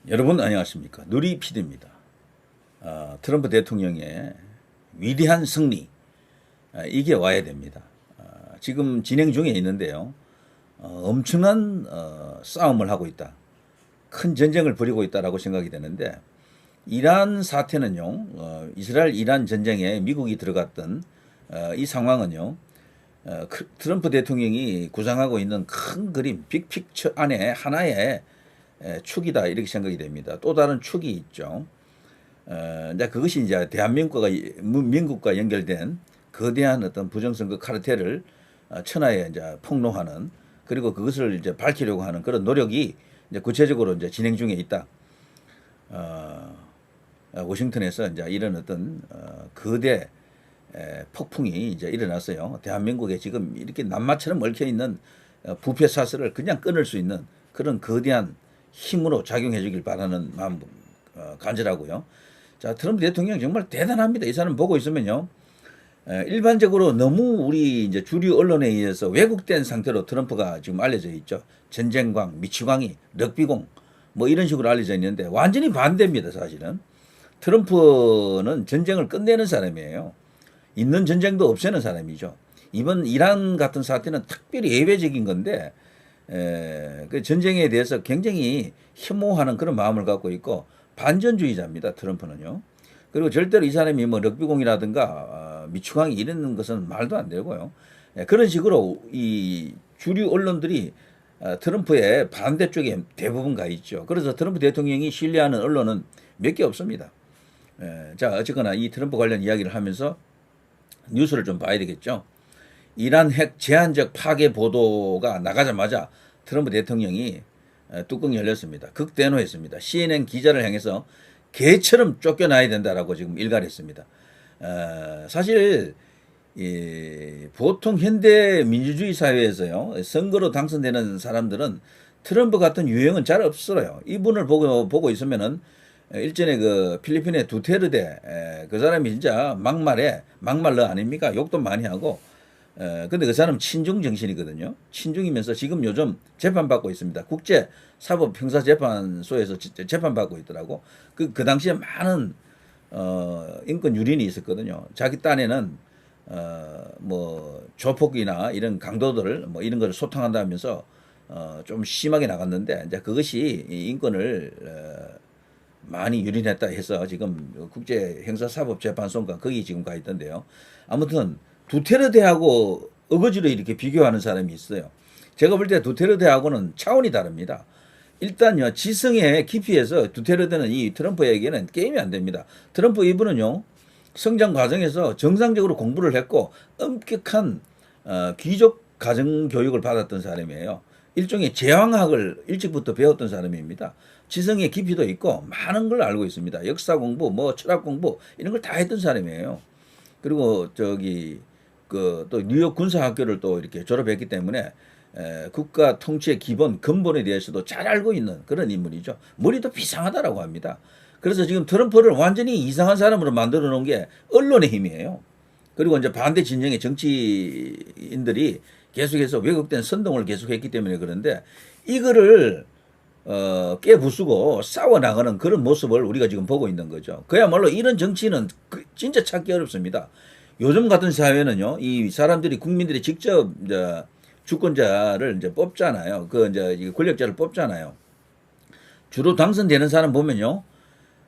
여러분 안녕하십니까. 누리 PD입니다. 트럼프 대통령의 위대한 승리, 이게 와야 됩니다. 지금 진행 중에 있는데요. 엄청난 싸움을 하고 있다. 큰 전쟁을 벌이고 있다라고 생각이 되는데, 이란 사태는요, 이스라엘 이란 전쟁에 미국이 들어갔던 이 상황은요, 트럼프 대통령이 구상하고 있는 큰 그림, 빅픽처 안에 하나의 축이다, 이렇게 생각이 됩니다. 또 다른 축이 있죠. 이제 그것이 이제 민국과 연결된 거대한 어떤 부정선거 카르텔을 천하에 이제 폭로하는, 그리고 그것을 이제 밝히려고 하는 그런 노력이 이제 구체적으로 이제 진행 중에 있다. 워싱턴에서 이제 이런 어떤 거대 폭풍이 이제 일어났어요. 대한민국에 지금 이렇게 낱마처럼 얽혀 있는 부패 사슬을 그냥 끊을 수 있는 그런 거대한 힘으로 작용해 주길 바라는 마음 간절하고요. 자, 트럼프 대통령 정말 대단합니다. 이 사람 보고 있으면요. 일반적으로 너무 우리 이제 주류 언론에 의해서 왜곡된 상태로 트럼프가 지금 알려져 있죠. 전쟁광, 미치광이, 럭비공 뭐 이런 식으로 알려져 있는데 완전히 반대입니다, 사실은. 트럼프는 전쟁을 끝내는 사람이에요. 있는 전쟁도 없애는 사람이죠. 이번 이란 같은 사태는 특별히 예외적인 건데, 그 전쟁에 대해서 굉장히 혐오하는 그런 마음을 갖고 있고 반전주의자입니다, 트럼프는요. 그리고 절대로 이 사람이 뭐 럭비공이라든가 미추광이 이런 것은 말도 안 되고요. 그런 식으로 이 주류 언론들이 트럼프의 반대쪽에 대부분 가 있죠. 그래서 트럼프 대통령이 신뢰하는 언론은 몇 개 없습니다. 자, 어쨌거나 이 트럼프 관련 이야기를 하면서 뉴스를 좀 봐야 되겠죠. 이란 핵 제한적 파괴 보도가 나가자마자 트럼프 대통령이 뚜껑이 열렸습니다. 극대노했습니다. CNN 기자를 향해서 개처럼 쫓겨나야 된다라고 지금 일갈했습니다. 사실 보통 현대 민주주의 사회에서요, 선거로 당선되는 사람들은 트럼프 같은 유형은 잘 없어요. 이분을 보고 있으면은 일전에 그 필리핀의 두테르데, 그 사람이 진짜 막말러 아닙니까? 욕도 많이 하고. 근데 그 사람 친중 정신이거든요. 친중이면서 지금 요즘 재판받고 있습니다. 국제사법형사재판소에서 재판받고 있더라고. 그 당시에 많은 인권 유린이 있었거든요. 자기 딴에는 뭐 조폭이나 이런 강도들 뭐 이런 걸 소탕한다면서 좀 심하게 나갔는데, 이제 그것이 인권을 많이 유린했다 해서 지금 국제형사사법재판소인가 거기 지금 가 있던데요. 아무튼 두테르테하고 어거지로 이렇게 비교하는 사람이 있어요. 제가 볼 때 두테르테하고는 차원이 다릅니다. 일단요, 지성의 깊이에서 두테르테는 이 트럼프에게는 게임이 안 됩니다. 트럼프 이분은요, 성장 과정에서 정상적으로 공부를 했고 엄격한 귀족 가정 교육을 받았던 사람이에요. 일종의 제왕학을 일찍부터 배웠던 사람입니다. 지성의 깊이도 있고 많은 걸 알고 있습니다. 역사 공부, 뭐 철학 공부 이런 걸 다 했던 사람이에요. 그리고 저기 그 또 뉴욕 군사학교를 또 이렇게 졸업했기 때문에 국가 통치의 기본 근본에 대해서도 잘 알고 있는 그런 인물이죠. 머리도 비상하다라고 합니다. 그래서 지금 트럼프를 완전히 이상한 사람으로 만들어 놓은 게 언론의 힘이에요. 그리고 이제 반대 진영의 정치인들이 계속해서 왜곡된 선동을 계속했기 때문에 그런데, 이거를 깨부수고 싸워 나가는 그런 모습을 우리가 지금 보고 있는 거죠. 그야말로 이런 정치는 진짜 찾기 어렵습니다. 요즘 같은 사회는요, 이 사람들이 국민들이 직접 이제 주권자를 이제 뽑잖아요. 그 이제 권력자를 뽑잖아요. 주로 당선되는 사람 보면요,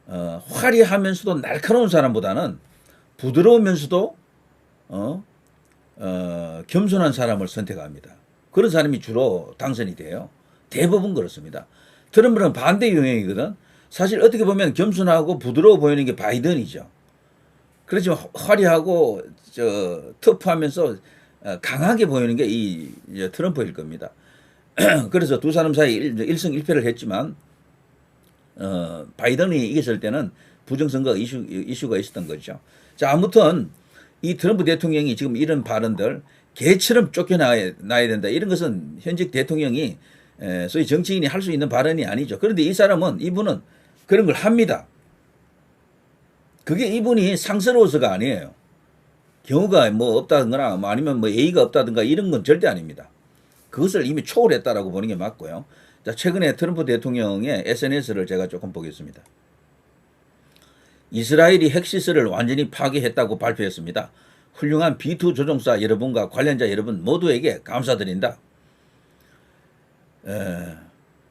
화려하면서도 날카로운 사람보다는 부드러우면서도 겸손한 사람을 선택합니다. 그런 사람이 주로 당선이 돼요. 대부분 그렇습니다. 트럼프는 반대 유형이거든. 사실 어떻게 보면 겸손하고 부드러워 보이는 게 바이든이죠. 그렇지만 화려하고 터프하면서 강하게 보이는 게 이 트럼프일 겁니다. 그래서 두 사람 사이 일승일패를 했지만 바이든이 이겼을 때는 부정선거 이슈가 있었던 거죠. 자, 아무튼 이 트럼프 대통령이 지금 이런 발언들 개처럼 쫓겨나야 된다, 이런 것은 현직 대통령이 소위 정치인이 할 수 있는 발언이 아니죠. 그런데 이분은 그런 걸 합니다. 그게 이분이 상스러워서가 아니에요. 경우가 뭐 없다든가 뭐 아니면 뭐 예의가 없다든가 이런 건 절대 아닙니다. 그것을 이미 초월했다라고 보는 게 맞고요. 자, 최근에 트럼프 대통령의 SNS를 제가 조금 보겠습니다. 이스라엘이 핵시설을 완전히 파괴했다고 발표했습니다. 훌륭한 B2 조종사 여러분과 관련자 여러분 모두에게 감사드린다.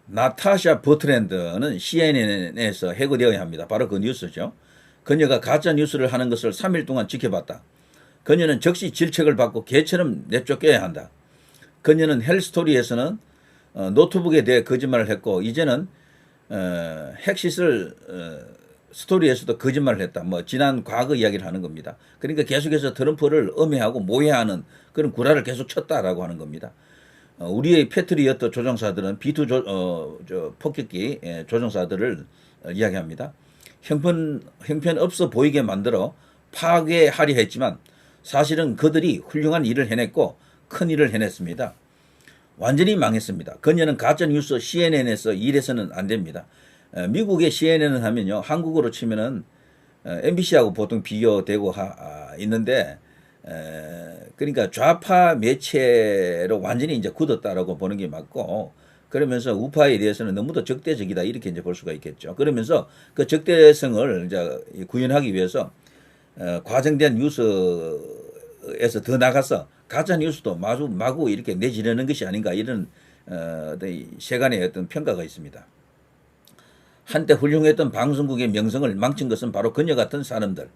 나타샤 버트랜드는 CNN에서 해고되어야 합니다. 바로 그 뉴스죠. 그녀가 가짜 뉴스를 하는 것을 3일 동안 지켜봤다. 그녀는 즉시 질책을 받고 개처럼 내쫓겨야 한다. 그녀는 헬스토리에서는 노트북에 대해 거짓말을 했고 이제는 핵시설 스토리에서도 거짓말을 했다. 뭐 지난 과거 이야기를 하는 겁니다. 그러니까 계속해서 트럼프를 음해하고 모해하는 그런 구라를 계속 쳤다라고 하는 겁니다. 우리의 패트리어트 조종사들은 B2 폭격기 조종사들을 이야기합니다. 형편없어 보이게 만들어 파괴하려 했지만 사실은 그들이 훌륭한 일을 해냈고 큰 일을 해냈습니다. 완전히 망했습니다. 그녀는 가짜뉴스 CNN에서 일해서는 안 됩니다. 미국의 CNN은 하면요, 한국으로 치면은 MBC하고 보통 비교되고 있는데, 그러니까 좌파 매체로 완전히 이제 굳었다라고 보는 게 맞고, 그러면서 우파에 대해서는 너무도 적대적이다 이렇게 이제 볼 수가 있겠죠. 그러면서 그 적대성을 이제 구현하기 위해서 과장된 뉴스에서 더 나가서 가짜 뉴스도 마구 이렇게 내지르는 것이 아닌가 이런 세간의 어떤 평가가 있습니다. 한때 훌륭했던 방송국의 명성을 망친 것은 바로 그녀 같은 사람들.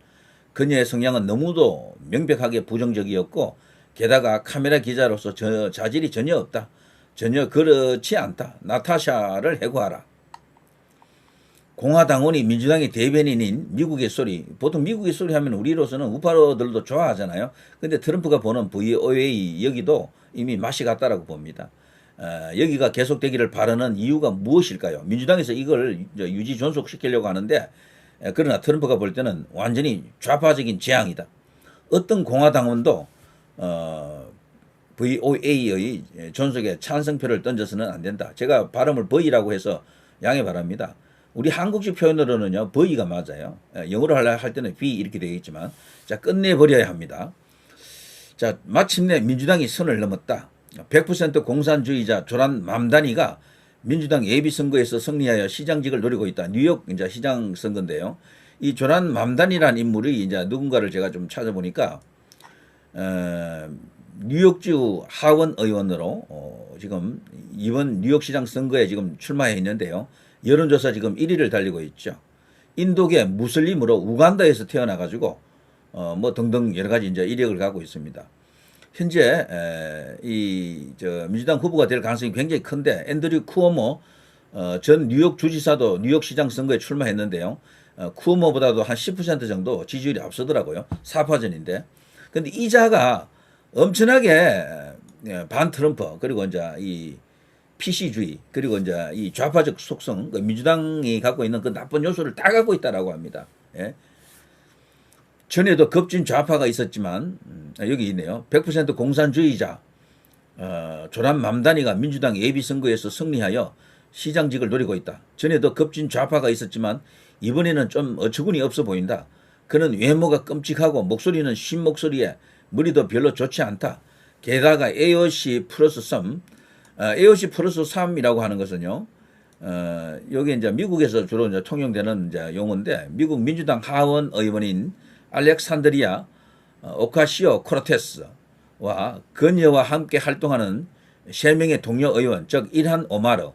그녀의 성향은 너무도 명백하게 부정적이었고 게다가 카메라 기자로서 자질이 전혀 없다. 전혀 그렇지 않다. 나타샤를 해고하라. 공화당원이 민주당의 대변인인 미국의 소리. 보통 미국의 소리 하면 우리로서는 우파들도 좋아하잖아요. 근데 트럼프가 보는 VOA 여기도 이미 맛이 갔다라고 봅니다. 여기가 계속되기를 바라는 이유가 무엇일까요? 민주당에서 이걸 유지 존속시키려고 하는데 그러나 트럼프가 볼 때는 완전히 좌파적인 재앙이다. 어떤 공화당원도 VOA의 존속에 찬성표를 던져서는 안 된다. 제가 발음을 V라고 해서 양해 바랍니다. 우리 한국식 표현으로는요, V가 맞아요. 영어로 할 때는 V 이렇게 되겠지만, 자, 끝내버려야 합니다. 자, 마침내 민주당이 선을 넘었다. 100% 공산주의자 조란 맘다니가 민주당 예비선거에서 승리하여 시장직을 노리고 있다. 뉴욕 이제 시장 선거인데요. 이 조란 맘다니라는 인물이 이제 누군가를 제가 좀 찾아보니까, 뉴욕주 하원 의원으로 지금 이번 뉴욕시장 선거에 지금 출마해 있는데요. 여론조사 지금 1위를 달리고 있죠. 인도계 무슬림으로 우간다에서 태어나가지고 뭐 등등 여러 가지 이제 이력을 갖고 있습니다. 현재 민주당 후보가 될 가능성이 굉장히 큰데 앤드류 쿠오모 전 뉴욕 주지사도 뉴욕시장 선거에 출마했는데요. 쿠오모보다도 한 10% 정도 지지율이 앞서더라고요. 4파전인데. 근데 이자가 엄청나게 반 트럼프 그리고 이제 이 PC주의 그리고 이제 이 좌파적 속성 그 민주당이 갖고 있는 그 나쁜 요소를 다 갖고 있다라고 합니다. 예. 전에도 급진 좌파가 있었지만 여기 있네요. 100% 공산주의자 조란 맘다니가 민주당 예비선거에서 승리하여 시장직을 노리고 있다. 전에도 급진 좌파가 있었지만 이번에는 좀 어처구니 없어 보인다. 그는 외모가 끔찍하고 목소리는 쉰 목소리에 머리도 별로 좋지 않다. 게다가 AOC 플러스 3, AOC 플러스 3이라고 하는 것은요, 여기 이제 미국에서 주로 이제 통용되는 이제 용어인데, 미국 민주당 하원 의원인 알렉산드리아 오카시오 코르테스와 그녀와 함께 활동하는 3명의 동료 의원, 즉 일한 오마르,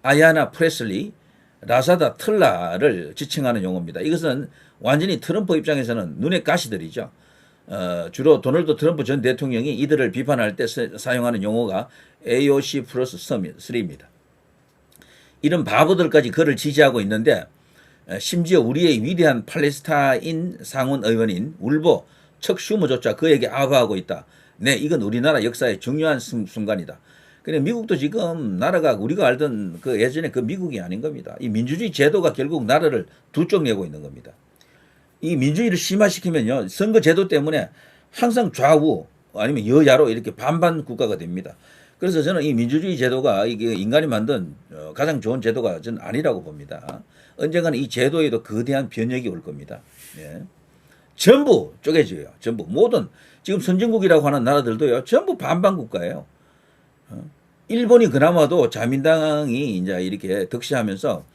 아야나 프레슬리, 라사다 틀라를 지칭하는 용어입니다. 이것은 완전히 트럼프 입장에서는 눈의 가시들이죠. 주로 도널드 트럼프 전 대통령이 이들을 비판할 때 사용하는 용어가 AOC 플러스 3입니다. 이런 바보들까지 그를 지지하고 있는데 심지어 우리의 위대한 팔레스타인 상원 의원인 울보 척 슈머조차 그에게 아부하고 있다. 네, 이건 우리나라 역사의 중요한 순간이다. 그래 미국도 지금 나라가 우리가 알던 그 예전에 그 미국이 아닌 겁니다. 이 민주주의 제도가 결국 나라를 두 쪽 내고 있는 겁니다. 이 민주주의를 심화시키면요, 선거 제도 때문에 항상 좌우 아니면 여야로 이렇게 반반 국가가 됩니다. 그래서 저는 이 민주주의 제도가 이게 인간이 만든 가장 좋은 제도가 저는 아니라고 봅니다. 언젠가는 이 제도에도 거대한 변혁이 올 겁니다. 예. 전부 쪼개져요. 전부 모든 지금 선진국이라고 하는 나라들도요, 전부 반반 국가예요. 일본이 그나마도 자민당이 이제 이렇게 득세하면서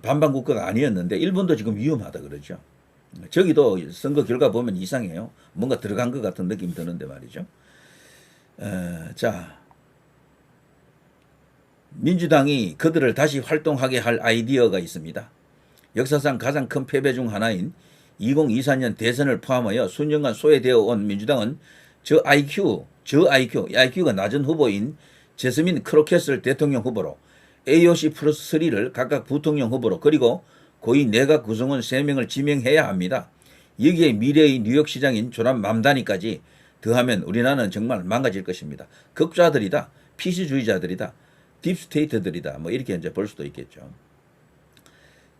반반 국가가 아니었는데 일본도 지금 위험하다 그러죠. 저기도 선거 결과 보면 이상해요. 뭔가 들어간 것 같은 느낌이 드는데 말이죠. 자, 민주당이 그들을 다시 활동하게 할 아이디어가 있습니다. 역사상 가장 큰 패배 중 하나인 2024년 대선을 포함하여 수년간 소외되어 온 민주당은 IQ가 낮은 후보인 제스민 크로켓을 대통령 후보로, AOC 플러스 3를 각각 부통령 후보로, 그리고 고위 내각 구성원 3명을 지명해야 합니다. 여기에 미래의 뉴욕시장인 조남 맘다니까지 더하면 우리나라는 정말 망가질 것입니다. 극좌들이다, 피시주의자들이다, 딥스테이트들이다, 뭐 이렇게 이제 볼 수도 있겠죠.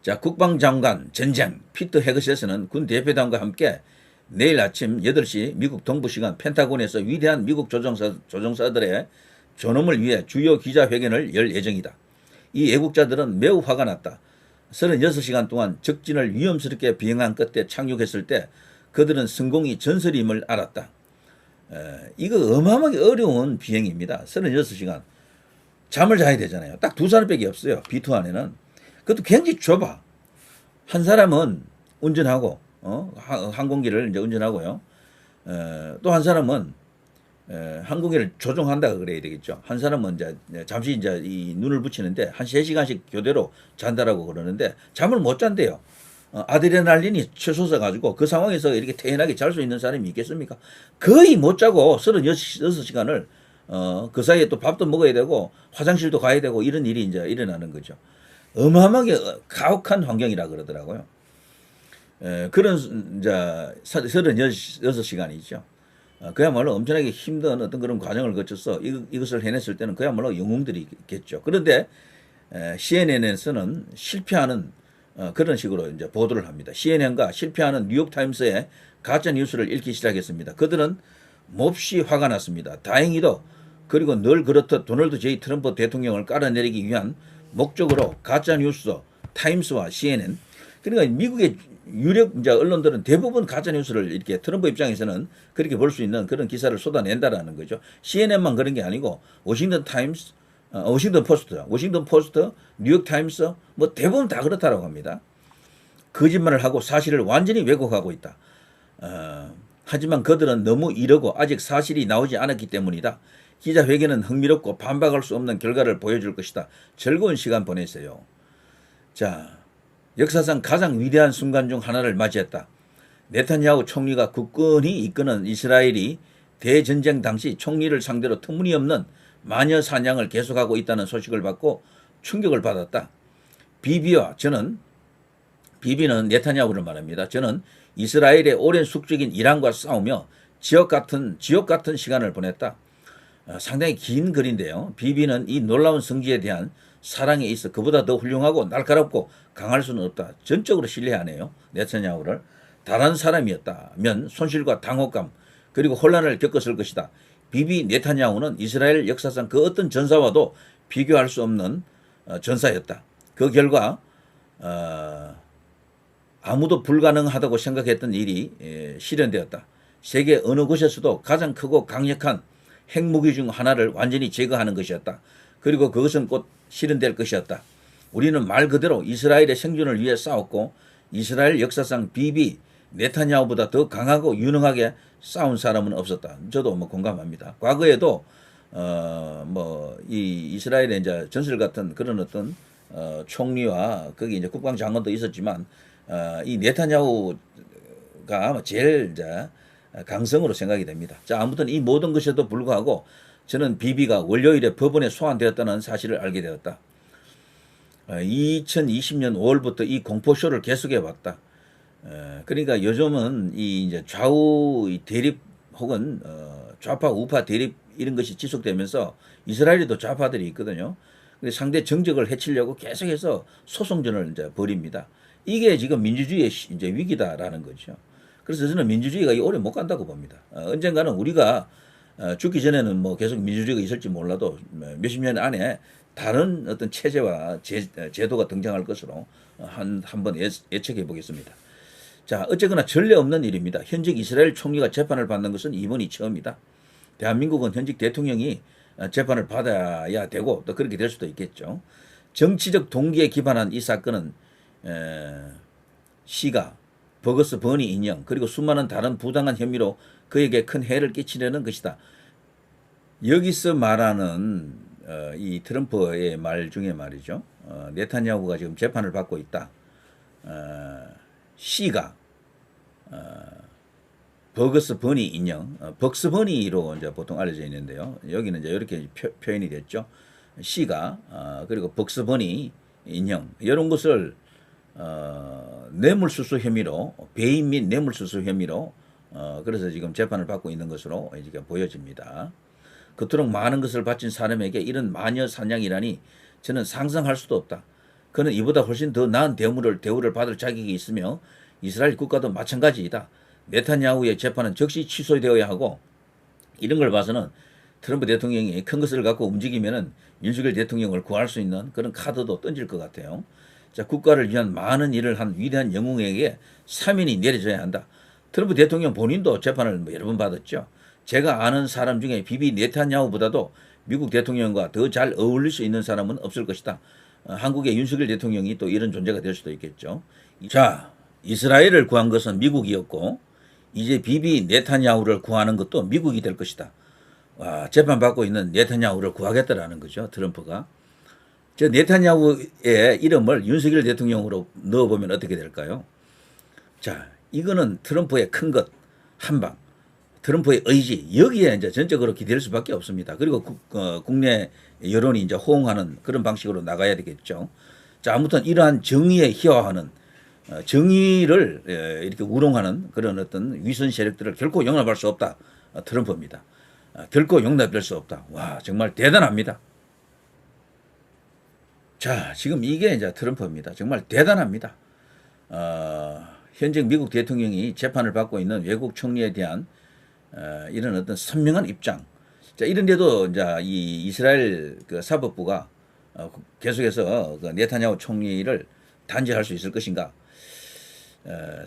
자, 국방장관 전쟁 피터 헤그셋은 군 대표단과 함께 내일 아침 8시 미국 동부시간 펜타곤에서 위대한 미국 조종사들의 존엄을 위해 주요 기자회견을 열 예정이다. 이 애국자들은 매우 화가 났다. 36시간 동안 적진을 위험스럽게 비행한 끝에 착륙했을 때 그들은 성공이 전설임을 알았다. 이거 어마어마하게 어려운 비행입니다. 36시간. 잠을 자야 되잖아요. 딱 두 사람밖에 없어요. B2 안에는. 그것도 굉장히 좁아. 한 사람은 운전하고, 항공기를 이제 운전하고요. 또 한 사람은 항공기를 조종한다 그래야 되겠죠. 한 사람은 이제 잠시 이제 이 눈을 붙이는데 한 3시간씩 교대로 잔다라고 그러는데 잠을 못 잔대요. 아드레날린이 치솟아 가지고 그 상황에서 이렇게 태연하게 잘 수 있는 사람이 있겠습니까? 거의 못 자고 36시간을 그 사이에 또 밥도 먹어야 되고 화장실도 가야 되고 이런 일이 이제 일어나는 거죠. 어마어마하게 가혹한 환경이라 그러더라고요. 그런 이제 36시간이죠. 그야말로 엄청나게 힘든 어떤 그런 과정을 거쳐서 이것을 해냈을 때는 그야말로 영웅들이겠죠. 그런데 CNN에서는 실패하는 그런 식으로 이제 보도를 합니다. CNN과 실패하는 뉴욕타임스의 가짜 뉴스를 읽기 시작했습니다. 그들은 몹시 화가 났습니다. 다행히도 그리고 늘 그렇듯 도널드 J 트럼프 대통령을 깔아내리기 위한 목적으로 가짜 뉴스 타임스와 CNN, 그러니까 미국의 유력 이제 언론들은 대부분 가짜 뉴스를 이렇게 트럼프 입장에서는 그렇게 볼 수 있는 그런 기사를 쏟아낸다라는 거죠. CNN만 그런 게 아니고 워싱턴 타임스, 워싱턴 포스트, 뉴욕 타임스 뭐 대부분 다 그렇다라고 합니다. 거짓말을 하고 사실을 완전히 왜곡하고 있다. 하지만 그들은 너무 이르고 아직 사실이 나오지 않았기 때문이다. 기자회견은 흥미롭고 반박할 수 없는 결과를 보여줄 것이다. 즐거운 시간 보내세요. 자, 역사상 가장 위대한 순간 중 하나를 맞이했다. 네타냐후 총리가 굳건히 이끄는 이스라엘이 대전쟁 당시 총리를 상대로 터무니없는 마녀 사냥을 계속하고 있다는 소식을 받고 충격을 받았다. 비비는 네타냐후를 말합니다. 저는 이스라엘의 오랜 숙적인 이란과 싸우며 지옥 같은 시간을 보냈다. 상당히 긴 글인데요. 비비는 이 놀라운 성지에 대한 사랑에 있어 그보다 더 훌륭하고 날카롭고 강할 수는 없다. 전적으로 신뢰하네요. 네타냐후를. 다른 사람이었다면 손실과 당혹감 그리고 혼란을 겪었을 것이다. 비비 네타냐후는 이스라엘 역사상 그 어떤 전사와도 비교할 수 없는 전사였다. 그 결과 아무도 불가능하다고 생각했던 일이 실현되었다. 세계 어느 곳에서도 가장 크고 강력한 핵무기 중 하나를 완전히 제거하는 것이었다. 그리고 그것은 곧 실현될 것이었다. 우리는 말 그대로 이스라엘의 생존을 위해 싸웠고 이스라엘 역사상 비비 네타냐후보다 더 강하고 유능하게 싸운 사람은 없었다. 저도 뭐 공감합니다. 과거에도 이 이스라엘의 이제 전설 같은 그런 어떤 총리와 거기 이제 국방장관도 있었지만 이 네타냐후가 제일 이제 강성으로 생각이 됩니다. 자, 아무튼 이 모든 것에도 불구하고 저는 비비가 월요일에 법원에 소환되었다는 사실을 알게 되었다. 2020년 5월부터 이 공포쇼를 계속해 왔다. 그러니까 요즘은 이 이제 좌우 대립 혹은 좌파 우파 대립 이런 것이 지속되면서 이스라엘에도 좌파들이 있거든요. 상대 정적을 해치려고 계속해서 소송전을 이제 벌입니다. 이게 지금 민주주의의 이제 위기다라는 거죠. 그래서 저는 민주주의가 오래 못 간다고 봅니다. 언젠가는 우리가 죽기 전에는 뭐 계속 민주주의가 있을지 몰라도 몇십 년 안에 다른 어떤 체제와 제도가 등장할 것으로 한번 예측해 보겠습니다. 자, 어쨌거나 전례 없는 일입니다. 현직 이스라엘 총리가 재판을 받는 것은 이번이 처음이다. 대한민국은 현직 대통령이 재판을 받아야 되고 또 그렇게 될 수도 있겠죠. 정치적 동기에 기반한 이 사건은 시가 버거스 버니 인형 그리고 수많은 다른 부당한 혐의로 그에게 큰 해를 끼치려는 것이다. 여기서 말하는 이 트럼프의 말 중에 말이죠. 네타냐후가 지금 재판을 받고 있다. 시가 버거스 버니 인형, 벅스 버니로 이제 보통 알려져 있는데요. 여기는 이제 이렇게 표현이 됐죠. 시가 그리고 벅스 버니 인형 이런 것을 뇌물수수 혐의로 배임 및 뇌물수수 혐의로 그래서 지금 재판을 받고 있는 것으로 이제 보여집니다. 그토록 많은 것을 바친 사람에게 이런 마녀 사냥이라니 저는 상상할 수도 없다. 그는 이보다 훨씬 더 나은 대우를 받을 자격이 있으며 이스라엘 국가도 마찬가지이다. 네타냐후의 재판은 즉시 취소되어야 하고 이런 걸 봐서는 트럼프 대통령이 큰 것을 갖고 움직이면은 윤석열 대통령을 구할 수 있는 그런 카드도 던질 것 같아요. 자, 국가를 위한 많은 일을 한 위대한 영웅에게 사면이 내려져야 한다. 트럼프 대통령 본인도 재판을 여러 번 받았죠. 제가 아는 사람 중에 비비 네타냐후보다도 미국 대통령과 더 잘 어울릴 수 있는 사람은 없을 것이다. 한국의 윤석열 대통령이 또 이런 존재가 될 수도 있겠죠. 자, 이스라엘을 구한 것은 미국이었고 이제 비비 네타냐후를 구하는 것도 미국이 될 것이다. 와, 재판받고 있는 네타냐후를 구하겠다라는 거죠. 트럼프가. 저 네타냐후의 이름을 윤석열 대통령으로 넣어보면 어떻게 될까요? 자, 이거는 트럼프의 큰 것, 한방. 트럼프의 의지 여기에 이제 전적으로 기댈 수밖에 없습니다. 그리고 국내 여론이 이제 호응하는 그런 방식으로 나가야 되겠죠. 자, 아무튼 이러한 정의에 희화화하는 정의를 이렇게 우롱하는 그런 어떤 위선 세력들을 결코 용납할 수 없다. 트럼프입니다. 결코 용납될 수 없다. 와, 정말 대단합니다. 자, 지금 이게 이제 트럼프입니다. 정말 대단합니다. 현재 미국 대통령이 재판을 받고 있는 외국 총리에 대한 이런 어떤 선명한 입장. 자, 이런데도 이제 이 이스라엘 그 사법부가 계속해서 그 네타냐후 총리를 단죄할 수 있을 것인가?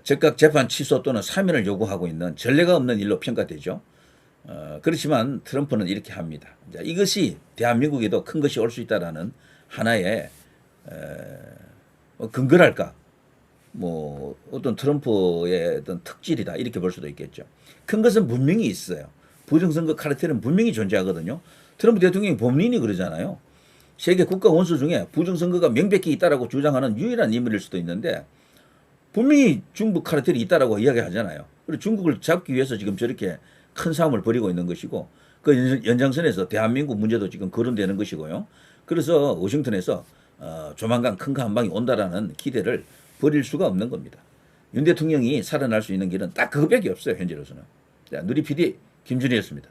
즉각 재판 취소 또는 사면을 요구하고 있는 전례가 없는 일로 평가되죠. 그렇지만 트럼프는 이렇게 합니다. 자, 이것이 대한민국에도 큰 것이 올 수 있다라는 하나의 근거랄까? 뭐 어떤 트럼프의 어떤 특질이다 이렇게 볼 수도 있겠죠. 큰 것은 분명히 있어요. 부정선거 카르텔은 분명히 존재하거든요. 트럼프 대통령이 본인이 그러잖아요. 세계 국가 원수 중에 부정선거가 명백히 있다라고 주장하는 유일한 인물일 수도 있는데 분명히 중국 카르텔이 있다라고 이야기하잖아요. 그리고 중국을 잡기 위해서 지금 저렇게 큰 싸움을 벌이고 있는 것이고 그 연장선에서 대한민국 문제도 지금 거론되는 것이고요. 그래서 워싱턴에서 조만간 큰 거 한 방이 온다라는 기대를 버릴 수가 없는 겁니다. 윤 대통령이 살아날 수 있는 길은 딱 그것밖에 없어요. 현재로서는. 자, 누리 PD 김준희였습니다.